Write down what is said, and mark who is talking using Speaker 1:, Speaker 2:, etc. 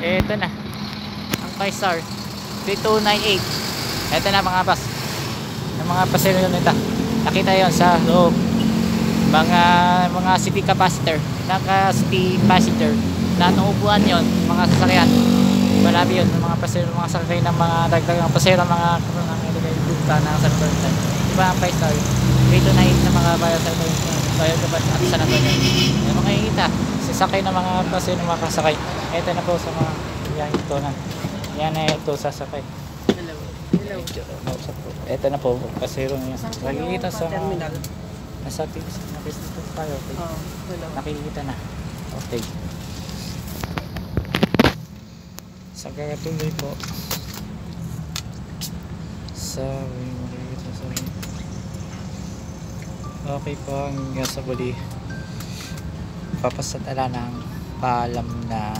Speaker 1: Ito na ang 5 star 3298. Ito na mga bus, yung mga pasero nito. Nakita yon sa loob, mga city capacitor, city passenger na nauupuan yon, mga sasakyan. Marami yun, mga pasero, mga sakay ng mga dagdagang pasero, mga ilagay na sa Berlin. Diba ang 5 star 3298 na mga bayan sa bayan dapat at sa nato niya. Yung mga ikita sasakay ng mga pasero, mga kasakay. Ito na po sa mga yan, ito na yan na ito sasakay.
Speaker 2: Hello.
Speaker 1: Ito na po pasero niya. Nakikita sa
Speaker 2: terminal.
Speaker 1: nasa business tayo. Okay.
Speaker 2: Hello.
Speaker 1: Nakikita na. Okay. Sa gagatuloy po sa makikita sa okay po hanggang sa buli papasadala ng paalam na